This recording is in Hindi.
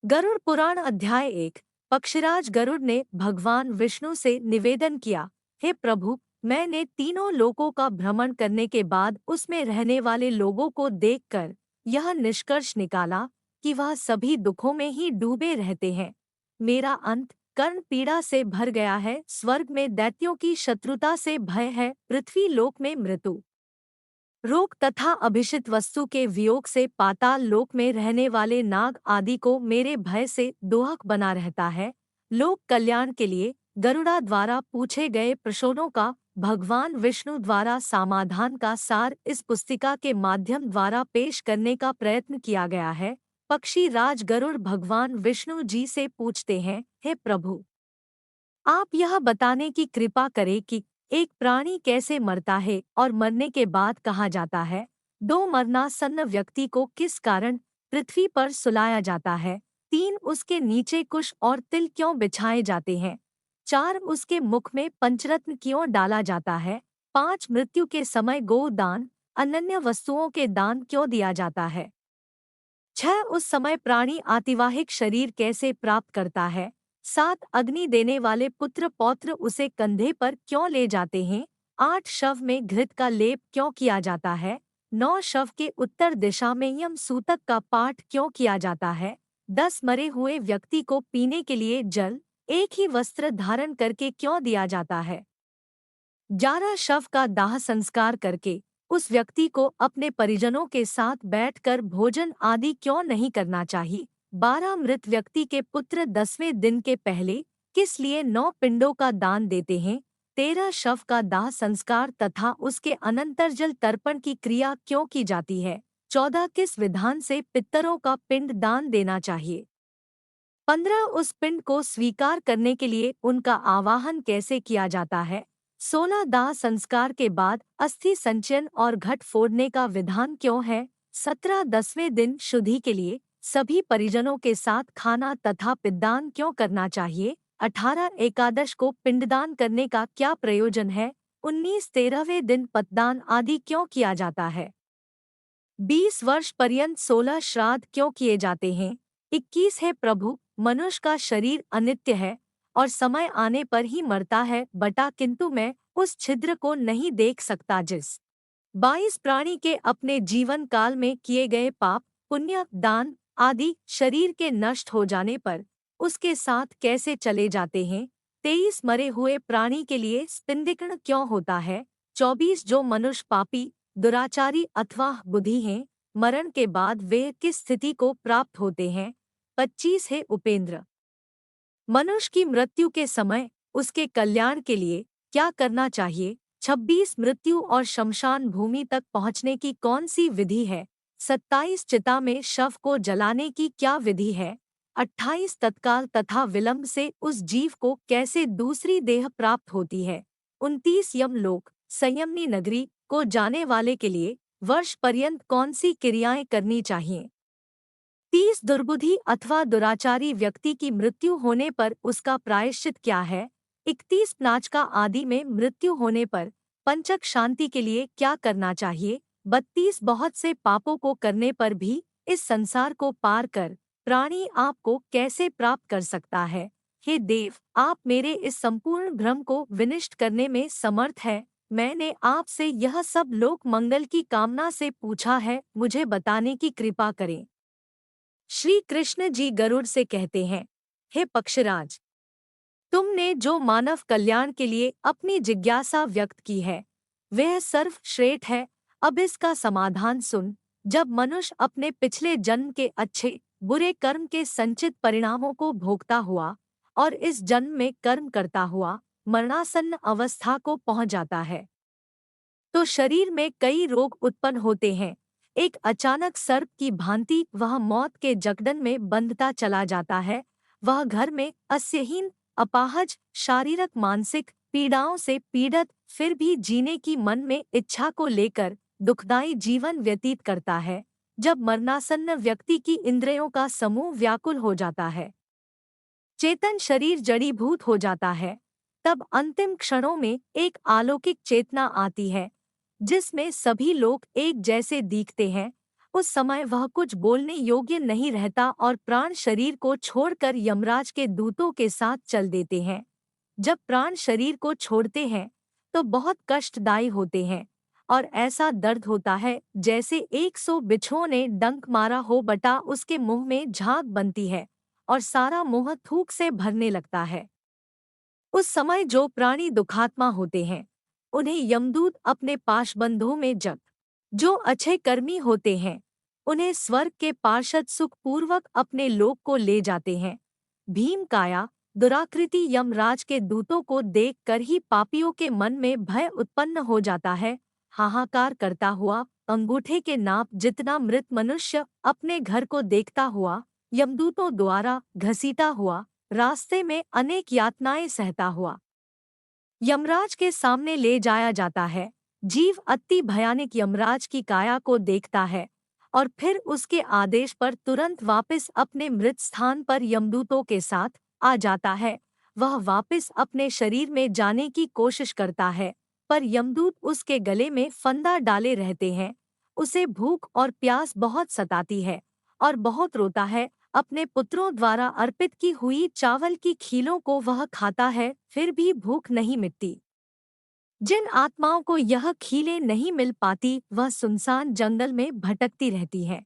गरुड़ पुराण अध्याय 1। पक्षीराज गरुड़ ने भगवान विष्णु से निवेदन किया, हे प्रभु, मैंने तीनों लोकों का भ्रमण करने के बाद उसमें रहने वाले लोगों को देखकर यह निष्कर्ष निकाला कि वह सभी दुखों में ही डूबे रहते हैं। मेरा अंत कर्ण पीड़ा से भर गया है। स्वर्ग में दैत्यों की शत्रुता से भय है, पृथ्वी लोक में मृत्यु रोग तथा अभिषित वस्तु के वियोग से पाताल लोक में रहने वाले नाग आदि को मेरे भय से दोहक बना रहता है। लोक कल्याण के लिए गरुड़ा द्वारा पूछे गए प्रश्नों का भगवान विष्णु द्वारा समाधान का सार इस पुस्तिका के माध्यम द्वारा पेश करने का प्रयत्न किया गया है। पक्षी राज गरुड़ भगवान विष्णु जी से पूछते हैं, हे प्रभु, आप यह बताने की कृपा करें कि एक प्राणी कैसे मरता है और मरने के बाद कहाँ जाता है। दो, मरनासन्न व्यक्ति को किस कारण पृथ्वी पर सुलाया जाता है। तीन, उसके नीचे कुश और तिल क्यों बिछाए जाते हैं। चार, उसके मुख में पंचरत्न क्यों डाला जाता है। पाँच, मृत्यु के समय गोदान अनन्य वस्तुओं के दान क्यों दिया जाता है। छह, उस समय प्राणी आतिवाहिक शरीर कैसे प्राप्त करता है। सात, अग्नि देने वाले पुत्र पौत्र उसे कंधे पर क्यों ले जाते हैं। आठ, शव में घृत का लेप क्यों किया जाता है। नौ, शव के उत्तर दिशा में यम सूतक का पाठ क्यों किया जाता है। 10, मरे हुए व्यक्ति को पीने के लिए जल एक ही वस्त्र धारण करके क्यों दिया जाता है। 11, शव का दाह संस्कार करके उस व्यक्ति को अपने परिजनों के साथ बैठकर भोजन आदि क्यों नहीं करना चाहिए। 12, मृत व्यक्ति के पुत्र 10वें दिन के पहले किस लिए 9 पिंडों का दान देते हैं। 13, शव का दाह संस्कार तथा उसके अनंतर जल तर्पण की क्रिया क्यों की जाती है। 14, किस विधान से पितरों का पिंड दान देना चाहिए। 15, उस पिंड को स्वीकार करने के लिए उनका आवाहन कैसे किया जाता है। 16, दाह संस्कार के बाद अस्थि संचयन और घट फोड़ने का विधान क्यों है। 17, 10वें दिन शुद्धि के लिए सभी परिजनों के साथ खाना तथा पिंडदान क्यों करना चाहिए। 18, एकादश को पिंडदान करने का क्या प्रयोजन है। 19, 13वें दिन पतदान आदि क्यों किया जाता है। 20 वर्ष पर्यंत 16 श्राद्ध क्यों किए जाते हैं। 21 है प्रभु, मनुष्य का शरीर अनित्य है और समय आने पर ही मरता है बटा, किंतु मैं उस छिद्र को नहीं देख सकता जिस 22 प्राणी के अपने जीवन काल में किए गए पाप पुण्य दान आदि शरीर के नष्ट हो जाने पर उसके साथ कैसे चले जाते हैं। 23, मरे हुए प्राणी के लिए स्पिंदिकर्ण क्यों होता है। 24, जो मनुष्य पापी दुराचारी अथवा बुद्धि हैं, मरण के बाद वे किस स्थिति को प्राप्त होते हैं। 25 है उपेंद्र, मनुष्य की मृत्यु के समय उसके कल्याण के लिए क्या करना चाहिए। 26, मृत्यु और शमशान भूमि तक पहुँचने की कौन सी विधि है। 27, चिता में शव को जलाने की क्या विधि है। 28, तत्काल तथा विलंब से उस जीव को कैसे दूसरी देह प्राप्त होती है। 29, यमलोक संयमनी नगरी को जाने वाले के लिए वर्ष पर्यंत कौन सी क्रियाएं करनी चाहिए। 30, दुर्बुद्धि अथवा दुराचारी व्यक्ति की मृत्यु होने पर उसका प्रायश्चित क्या है। 31, नाचका आदि में मृत्यु होने पर पंचक शांति के लिए क्या करना चाहिए। 32, बहुत से पापों को करने पर भी इस संसार को पार कर प्राणी आपको कैसे प्राप्त कर सकता है। हे देव, आप मेरे इस संपूर्ण भ्रम को विनिष्ट करने में समर्थ है। मैंने आपसे यह सब लोक मंगल की कामना से पूछा है, मुझे बताने की कृपा करें। श्री कृष्ण जी गरुड़ से कहते हैं, हे पक्षराज, तुमने जो मानव कल्याण के लिए अपनी जिज्ञासा व्यक्त की है वह सर्वश्रेष्ठ है। अब इसका समाधान सुन। जब मनुष्य अपने पिछले जन्म के अच्छे बुरे कर्म के संचित परिणामों को भोगता हुआ और इस जन्म में कर्म करता हुआ मरणासन्न अवस्था को पहुंच जाता है तो शरीर में कई रोग उत्पन्न होते हैं। एक अचानक सर्प की भांति वह मौत के जकड़न में बंधता चला जाता है। वह घर में अस्यहीन अपाहज शारीरिक मानसिक पीड़ाओं से पीड़ित फिर भी जीने की मन में इच्छा को लेकर दुखदायी जीवन व्यतीत करता है। जब मरणासन्न व्यक्ति की इंद्रियों का समूह व्याकुल हो जाता है, चेतन शरीर जड़ीभूत हो जाता है, तब अंतिम क्षणों में एक अलौकिक चेतना आती है जिसमें सभी लोग एक जैसे दिखते हैं। उस समय वह कुछ बोलने योग्य नहीं रहता और प्राण शरीर को छोड़कर यमराज के दूतों के साथ चल देते हैं। जब प्राण शरीर को छोड़ते हैं तो बहुत कष्टदायी होते हैं और ऐसा दर्द होता है जैसे 100 बिच्छुओं ने डंक मारा हो, बटा उसके मुंह में झाग बनती है और सारा मुंह थूक से भरने लगता है। उस समय जो प्राणी दुखात्मा होते हैं उन्हें यमदूत अपने पाशबंधों में जग जो अच्छे कर्मी होते हैं उन्हें स्वर्ग के पार्षद सुखपूर्वक अपने लोक को ले जाते हैं। भीम काया दुराकृति यमराज के दूतों को देखकर ही पापियों के मन में भय उत्पन्न हो जाता है। हाहाकार करता हुआ अंगूठे के नाप जितना मृत मनुष्य अपने घर को देखता हुआ यमदूतों द्वारा घसीटा हुआ रास्ते में अनेक यातनाएं सहता हुआ यमराज के सामने ले जाया जाता है। जीव अति भयानक यमराज की काया को देखता है और फिर उसके आदेश पर तुरंत वापस अपने मृत स्थान पर यमदूतों के साथ आ जाता है। वह वापस अपने शरीर में जाने की कोशिश करता है पर यमदूत उसके गले में फंदा डाले रहते हैं। उसे भूख और प्यास बहुत सताती है और बहुत रोता है। अपने पुत्रों द्वारा अर्पित की हुई चावल की खीलों को वह खाता है, फिर भी भूख नहीं मिटती। जिन आत्माओं को यह खीलें नहीं मिल पाती वह सुनसान जंगल में भटकती रहती हैं।